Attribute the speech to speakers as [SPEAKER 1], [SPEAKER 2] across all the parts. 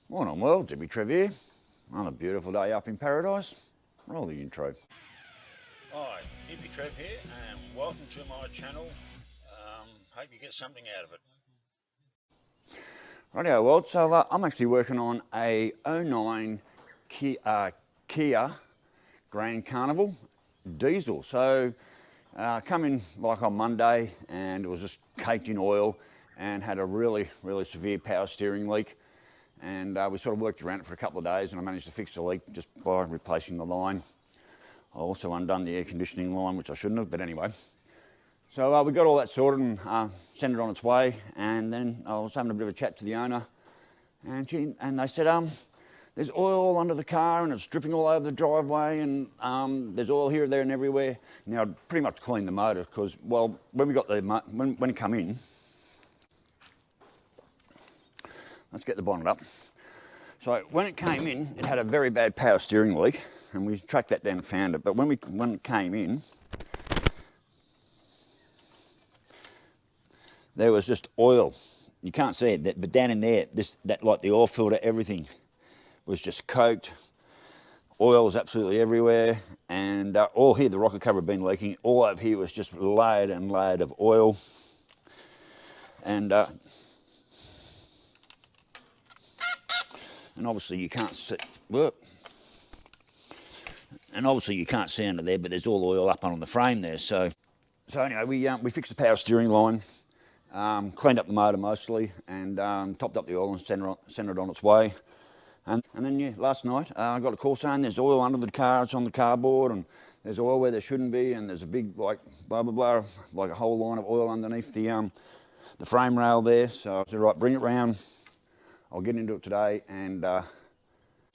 [SPEAKER 1] Morning world, Hippy Trev here. On a beautiful day up in paradise. Roll the intro.
[SPEAKER 2] Hi, Hippy Trev here, and welcome to my channel. Hope you get something out of it.
[SPEAKER 1] Rightio world, so I'm actually working on a 09 Kia Grand Carnival diesel. So come in like on Monday and it was just caked in oil and had a really severe power steering leak. And we sort of worked around it for a couple of days and I managed to fix the leak just by replacing the line. I also undone the air conditioning line, which I shouldn't have, but anyway. So we got all that sorted and sent it on its way, and then I was having a bit of a chat to the owner, and they said, there's oil under the car and it's dripping all over the driveway, and there's oil here, there and everywhere. Now I'd pretty much cleaned the motor because, well, when we got the, when it come in, let's get the bonnet up. So when it came in, it had a very bad power steering leak, and we tracked that down and found it. But when it came in, there was just oil. You can't see it, but down in there, like the oil filter, everything was just coked. Oil was absolutely everywhere, and all here, the rocker cover had been leaking. All over here was just layered and layered of oil. And obviously you can't see, and obviously you can't see under there, but there's all oil up on the frame there. So anyway, we fixed the power steering line, cleaned up the motor mostly, and topped up the oil and sent it on its way. And then yeah, last night I got a call saying there's oil under the car, it's on the cardboard, and there's oil where there shouldn't be, and there's a big like blah blah blah, like a whole line of oil underneath the frame rail there. So I said, right, bring it round. I'll get into it today, and so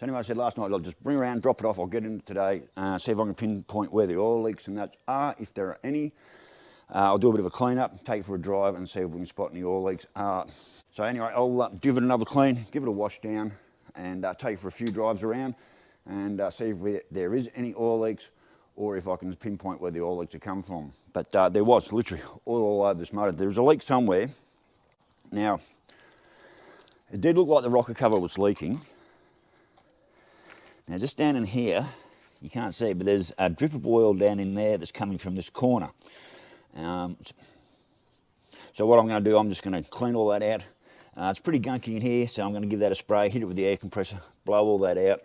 [SPEAKER 1] anyway, I said last night, I'll just bring it around, drop it off, I'll get into it today, see if I can pinpoint where the oil leaks and that are, if there are any. I'll do a bit of a clean up, take it for a drive and see if we can spot any oil leaks. So anyway, I'll give it another clean, give it a wash down, and take it for a few drives around and see if there is any oil leaks, or if I can pinpoint where the oil leaks have come from. But there was literally oil all over this motor. There was a leak somewhere. Now, it did look like the rocker cover was leaking. Now just down in here, you can't see it, but there's a drip of oil down in there that's coming from this corner. So what I'm going to do, I'm just going to clean all that out. It's pretty gunky in here, so I'm going to give that a spray, hit it with the air compressor, blow all that out.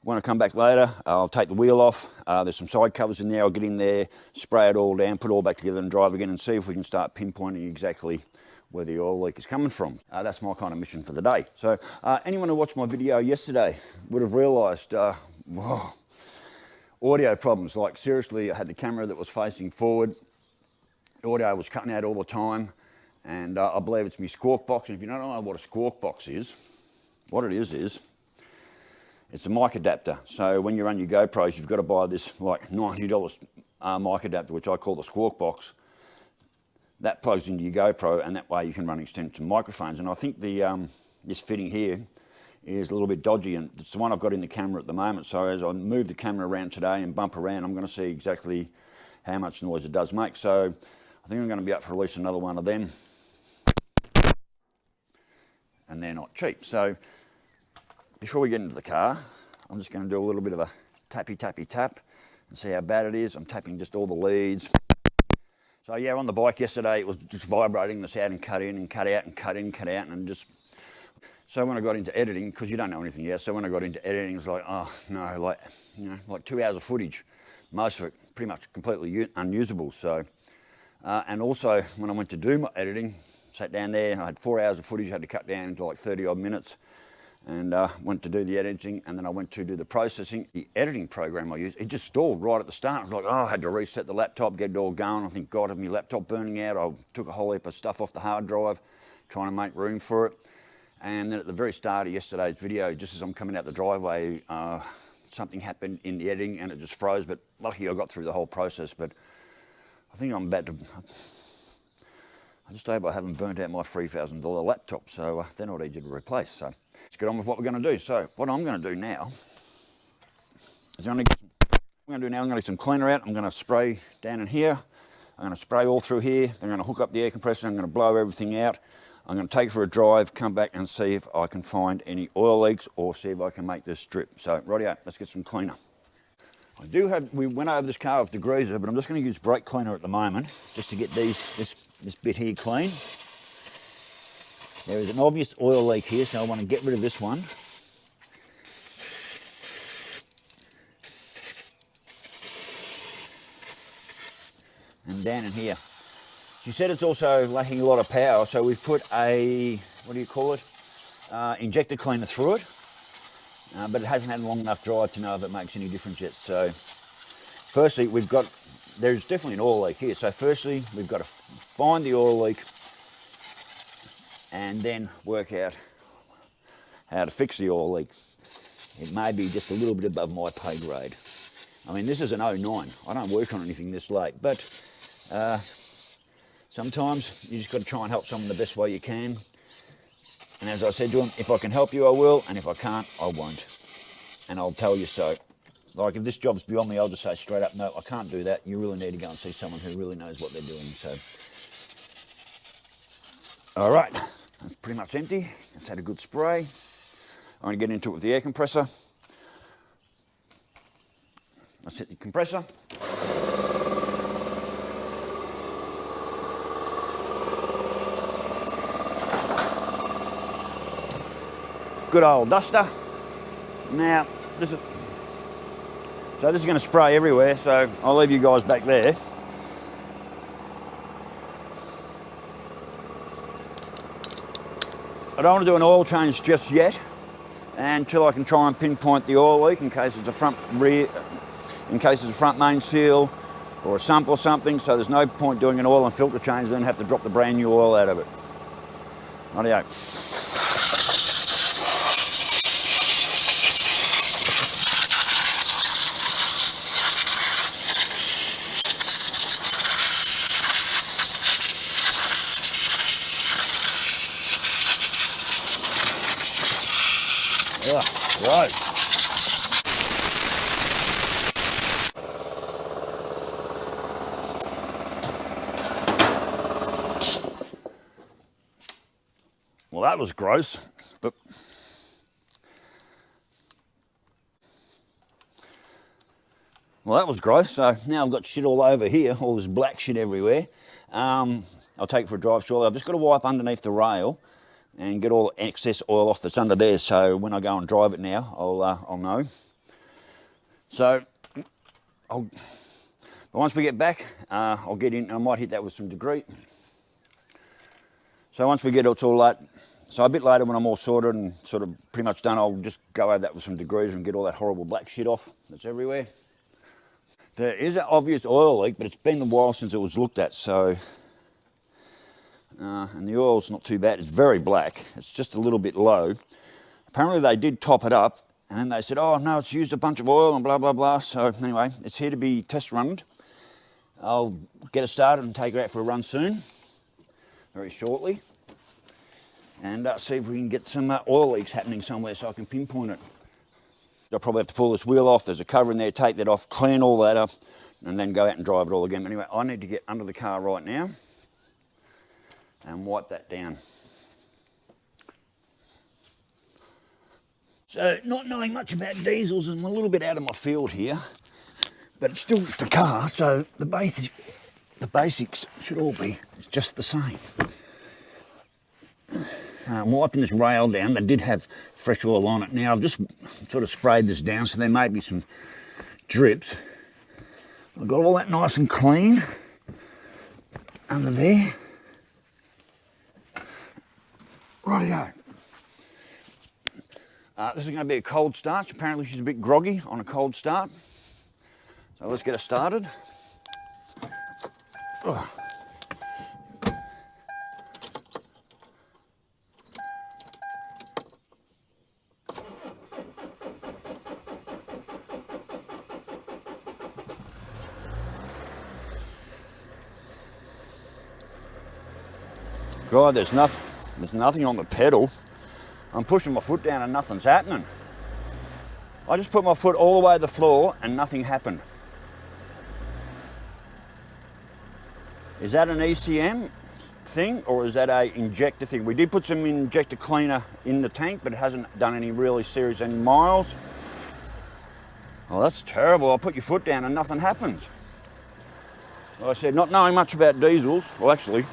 [SPEAKER 1] When I come back later, I'll take the wheel off. There's some side covers in there. I'll get in there, spray it all down, put it all back together and drive again and see if we can start pinpointing exactly where the oil leak is coming from. That's my kind of mission for the day. So anyone who watched my video yesterday would have realised, whoa, audio problems. Like seriously, I had the camera that was facing forward. The audio was cutting out all the time. And I believe it's my squawk box. And if you don't know what a squawk box is, what it is, it's a mic adapter. So when you run your GoPros, you've got to buy this like $90 mic adapter, which I call the squawk box. That plugs into your GoPro, and that way you can run extension microphones. And I think the this fitting here is a little bit dodgy, and it's the one I've got in the camera at the moment. So as I move the camera around today and bump around, I'm going to see exactly how much noise it does make. So I think I'm going to be up for release another one of them. And they're not cheap. So before we get into the car, I'm just going to do a little bit of a tappy tap and see how bad it is. I'm tapping just all the leads. So yeah, on the bike yesterday, it was just vibrating this out and cut in and cut out and cut in, cut out, and just... So when I got into editing, because you don't know anything yet, so when I got into editing, it's like, oh no, like, you know, like 2 hours of footage, most of it pretty much completely unusable. So, and also when I went to do my editing, sat down there and I had 4 hours of footage, I had to cut down into like 30 odd minutes, and went to do the editing, and then I went to do the processing. The editing program I used, it just stalled right at the start. It was like, oh, I had to reset the laptop, get it all going. I think, God, of my laptop burning out. I took a whole heap of stuff off the hard drive, trying to make room for it. And then at the very start of yesterday's video, just as I'm coming out the driveway, something happened in the editing and it just froze, but lucky I got through the whole process. But I think I'm about to... I just hope I haven't burnt out my $3,000 laptop, so they're not easy to replace. So let's get on with what we're going to do. So what I'm going to do now is I'm going to get some cleaner out. I'm going to spray down in here. I'm going to spray all through here. I'm going to hook up the air compressor. I'm going to blow everything out. I'm going to take it for a drive, come back and see if I can find any oil leaks or see if I can make this drip. So, rightio, let's get some cleaner. We went over this car with degreaser, but I'm just going to use brake cleaner at the moment, just to get this bit here clean. There is an obvious oil leak here, so I want to get rid of this one. And down in here. She said it's also lacking a lot of power, so we've put a, what do you call it, injector cleaner through it. But it hasn't had a long enough drive to know if it makes any difference yet. So firstly, there's definitely an oil leak here. So firstly, we've got to find the oil leak and then work out how to fix the oil leak. It may be just a little bit above my pay grade. I mean, this is an 09. I don't work on anything this late, but sometimes you just got to try and help someone the best way you can. And as I said to him, if I can help you, I will, and if I can't, I won't. And I'll tell you so. Like, if this job's beyond me, I'll just say straight up, no, I can't do that. You really need to go and see someone who really knows what they're doing. So, all right, that's pretty much empty. It's had a good spray. I'm going to get into it with the air compressor. Let's hit the compressor. Good old duster. Now, this is going to spray everywhere, so I'll leave you guys back there. I don't want to do an oil change just yet, until I can try and pinpoint the oil leak in case it's a front main seal or a sump or something. So there's no point doing an oil and filter change, then have to drop the brand new oil out of it. Rightio. Right. Well, that was gross, but so now I've got shit all over here, all this black shit everywhere. I'll take it for a drive shortly. I've just got to wipe underneath the rail and get all the excess oil off that's under there, so when I go and drive it now, I'll know. So, once we get back, I'll get in, I might hit that with some degree. So once we get it all that, so a bit later when I'm all sorted and sort of pretty much done, I'll just go over that with some degrees and get all that horrible black shit off that's everywhere. There is an obvious oil leak, but it's been a while since it was looked at, so... and the oil's not too bad. It's very black. It's just a little bit low. Apparently they did top it up, and then they said, oh no, it's used a bunch of oil and blah, blah, blah. So anyway, it's here to be test run. I'll get it started and take it out for a run soon, very shortly, and see if we can get some oil leaks happening somewhere so I can pinpoint it. I'll probably have to pull this wheel off. There's a cover in there, take that off, clean all that up, and then go out and drive it all again. Anyway, I need to get under the car right now and wipe that down. So, not knowing much about diesels, I'm a little bit out of my field here, but it's still just a car, so the basics should all be just the same. I'm wiping this rail down. They did have fresh oil on it. Now I've just sort of sprayed this down, so there may be some drips. I've got all that nice and clean under there. Rightio. This is going to be a cold start. Apparently she's a bit groggy on a cold start. So let's get her started. Oh. God, there's nothing on the pedal. I'm pushing my foot down and nothing's happening. I just put my foot all the way to the floor and nothing happened. Is that an ECM thing or is that a injector thing? We did put some injector cleaner in the tank, but it hasn't done any really serious any miles. Oh, that's terrible. I'll put your foot down and nothing happens. Like I said, not knowing much about diesels, well actually,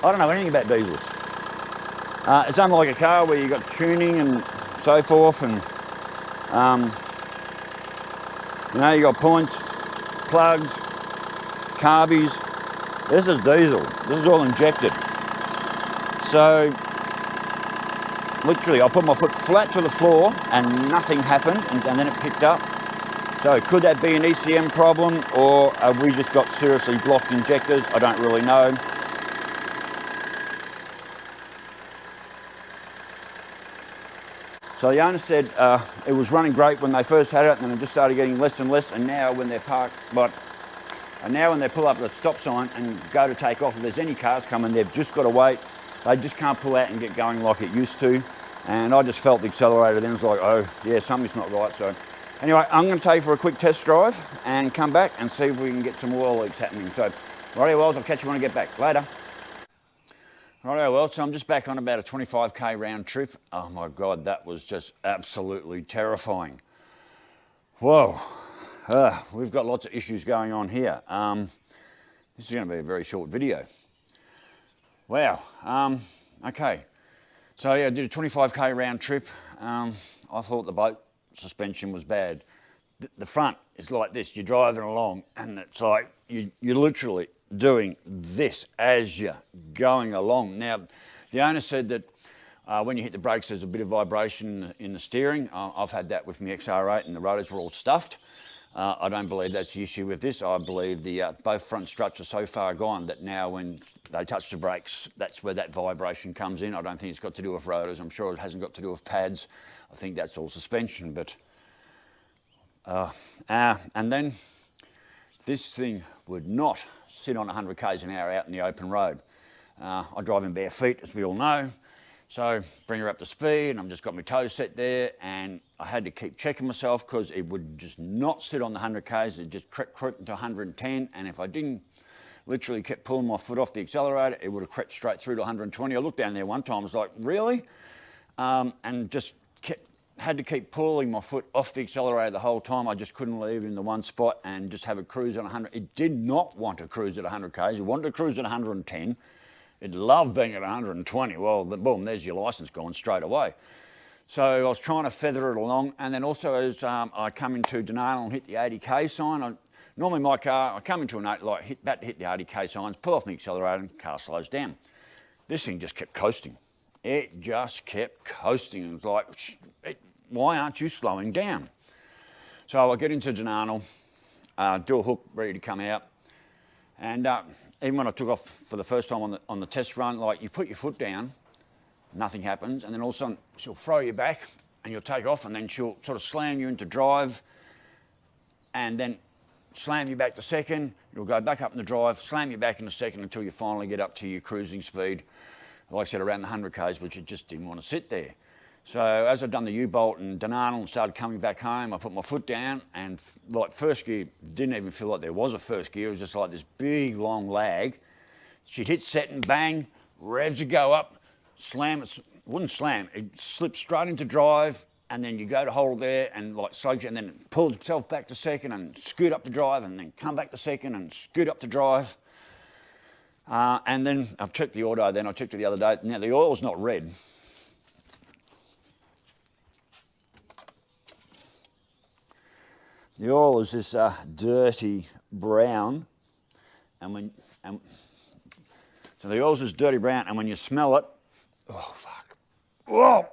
[SPEAKER 1] I don't know anything about diesels. It's unlike a car where you've got tuning and so forth, and you know, you got points, plugs, carbies. This is diesel. This is all injected. So literally I put my foot flat to the floor and nothing happened, and then it picked up. So could that be an ECM problem, or have we just got seriously blocked injectors? I don't really know. So the owner said it was running great when they first had it, and then it just started getting less and less, and now when they're parked, and now when they pull up at the stop sign and go to take off, if there's any cars coming, they've just got to wait. They just can't pull out and get going like it used to. And I just felt the accelerator then. It was like, oh yeah, something's not right. So anyway, I'm going to take for a quick test drive and come back and see if we can get some oil leaks happening. So righty Wells, I'll catch you when I get back. Later. Righto, well, so I'm just back on about a 25k round trip. Oh my God, that was just absolutely terrifying. Whoa, we've got lots of issues going on here. This is going to be a very short video. Wow, okay. So yeah, I did a 25k round trip. I thought the boat suspension was bad. The front is like this, you're driving along and it's like, you're literally doing this as you're going along. Now, the owner said that when you hit the brakes, there's a bit of vibration in the steering. I've had that with my XR8 and the rotors were all stuffed. I don't believe that's the issue with this. I believe the both front struts are so far gone that now when they touch the brakes, that's where that vibration comes in. I don't think it's got to do with rotors. I'm sure it hasn't got to do with pads. I think that's all suspension, but and then this thing would not sit on 100 k's an hour out in the open road. I drive in bare feet, as we all know, so bring her up to speed, and I've just got my toes set there, and I had to keep checking myself because it would just not sit on the 100 k's. It just crept into 110, and if I didn't literally kept pulling my foot off the accelerator, it would have crept straight through to 120. I looked down there one time, I was like, really? And just had to keep pulling my foot off the accelerator the whole time. I just couldn't leave it in the one spot and just have a cruise on 100. It did not want to cruise at 100 k's. It wanted to cruise at 110. It loved being at 120. Well, boom, there's your license gone straight away. So I was trying to feather it along, and then also as I come into Denali and hit the 80k sign, normally my car, I come into an 8, like about to hit the 80k signs, pull off the accelerator, and the car slows down. This thing just kept coasting. It just kept coasting. It was like, why aren't you slowing down? So I get into Denali, do a hook ready to come out, and even when I took off for the first time on the test run, like you put your foot down, nothing happens, and then all of a sudden she'll throw you back and you'll take off, and then she'll sort of slam you into drive and then slam you back to second. You'll go back up in the drive, slam you back into second until you finally get up to your cruising speed, like I said, around the 100 k's, which it just didn't want to sit there. So as I've done the U-bolt and Denali and started coming back home, I put my foot down, and like first gear, didn't even feel like there was a first gear. It was just like this big long lag. She'd hit set and bang, revs would go up, slam, it wouldn't slam, it slipped straight into drive, and then you go to hold there and like slug, and then it pulled itself back to second and scoot up to drive, and then come back to second and scoot up to drive. And then I've checked the auto, then I checked it the other day. Now the oil's not red. The oil is this dirty brown, so the oil's this dirty brown, and when you smell it, oh fuck, whoa!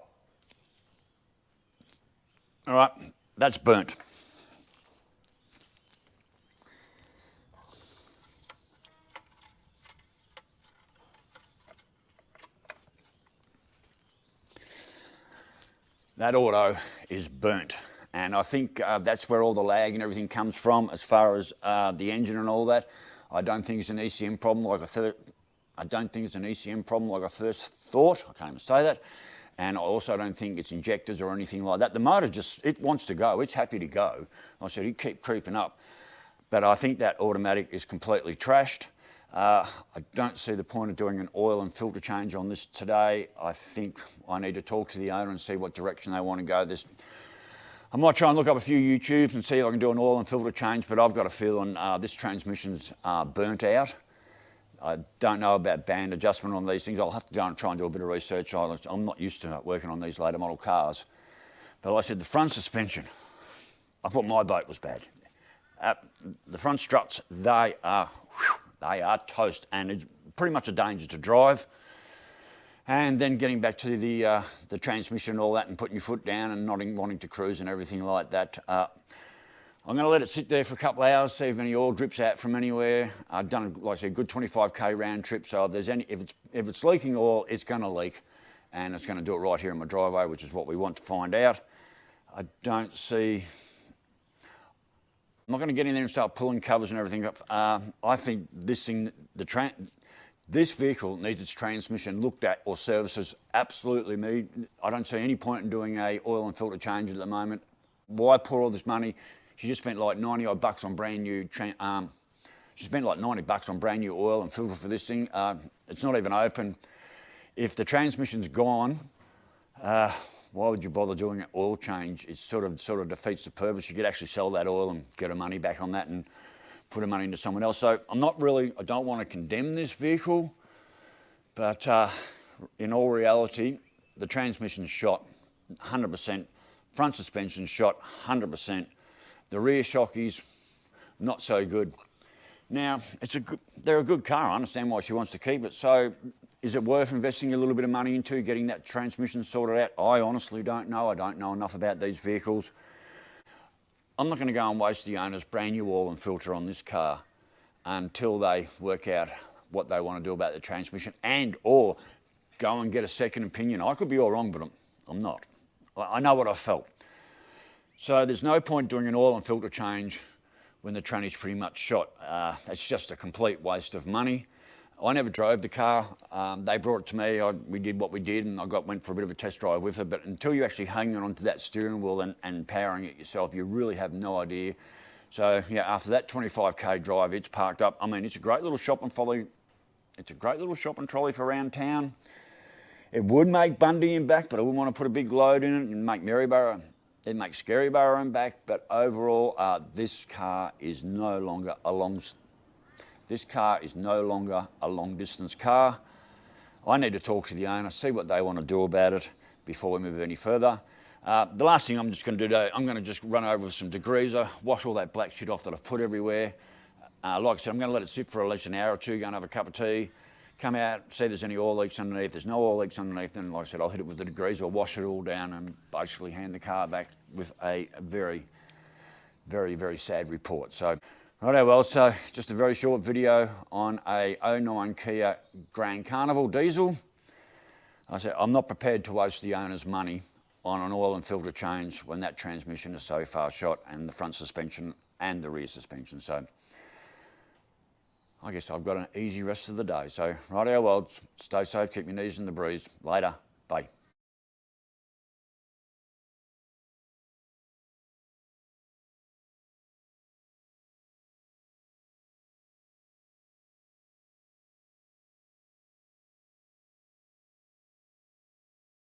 [SPEAKER 1] All right, that's burnt. That auto is burnt. And I think that's where all the lag and everything comes from as far as the engine and all that. I don't think it's an ECM problem like I don't think it's an ECM problem like I first thought. I can't even say that. And I also don't think it's injectors or anything like that. The motor just, it wants to go. It's happy to go. I said, it keep creeping up. But I think that automatic is completely trashed. I don't see the point of doing an oil and filter change on this today. I think I need to talk to the owner and see what direction they want to go. I might try and look up a few YouTubes and see if I can do an oil and filter change, but I've got a feeling this transmission's burnt out. I don't know about band adjustment on these things. I'll have to go and try and do a bit of research. I'm not used to working on these later model cars. But like I said, the front suspension, I thought my boat was bad. The front struts, they are toast, and it's pretty much a danger to drive. And then getting back to the transmission and all that, and putting your foot down and not wanting to cruise and everything like that. I'm going to let it sit there for a couple of hours, see if any oil drips out from anywhere. I've done, like I said, a good 25k round trip, so if it's leaking oil, it's going to leak, and it's going to do it right here in my driveway, which is what we want to find out. I don't see. I'm not going to get in there and start pulling covers and everything up. I think this vehicle needs its transmission looked at or services absolutely. I don't see any point in doing a oil and filter change at the moment. Why pour all this money? She just spent like 90 odd bucks on brand new. She spent like 90 bucks on brand new oil and filter for this thing. It's not even open. If the transmission's gone, why would you bother doing an oil change? It sort of defeats the purpose. You could actually sell that oil and get her money back on that and put her money into someone else. So I don't want to condemn this vehicle, but in all reality, the transmission's shot 100%, front suspension's shot 100%. The rear shockies, not so good. Now, they're a good car. I understand why she wants to keep it. So is it worth investing a little bit of money into getting that transmission sorted out? I honestly don't know. I don't know enough about these vehicles. I'm not going to go and waste the owner's brand new oil and filter on this car until they work out what they want to do about the transmission, and or go and get a second opinion. I could be all wrong, but I'm not. I know what I felt. So there's no point doing an oil and filter change when the tranny's pretty much shot. It's just a complete waste of money. I never drove the car. They brought it to me. We did what we did, and I went for a bit of a test drive with her. But until you're actually hanging onto that steering wheel and powering it yourself, you really have no idea. So yeah, after that 25k drive, it's parked up. I mean, it's a great little shopping trolley. It's a great little shopping trolley for around town. It would make Bundy and back, but I wouldn't want to put a big load in it and make Maryborough. It'd make Scaryborough and back. But overall, this car is no longer a long distance car. I need to talk to the owner, see what they want to do about it before we move any further. The last thing I'm just going to do today, I'm going to just run over with some degreaser, wash all that black shit off that I've put everywhere. Like I said, I'm going to let it sit for at least an hour or two, go and have a cup of tea, come out, see if there's any oil leaks underneath. If there's no oil leaks underneath, then like I said, I'll hit it with the degreaser, wash it all down, and basically hand the car back with a very, very, very sad report. So, righto, well, so just a very short video on a 09 Kia Grand Carnival diesel. I said, I'm not prepared to waste the owner's money on an oil and filter change when that transmission is so far shot, and the front suspension and the rear suspension. So I guess I've got an easy rest of the day. So righto, well, stay safe, keep your knees in the breeze. Later, bye.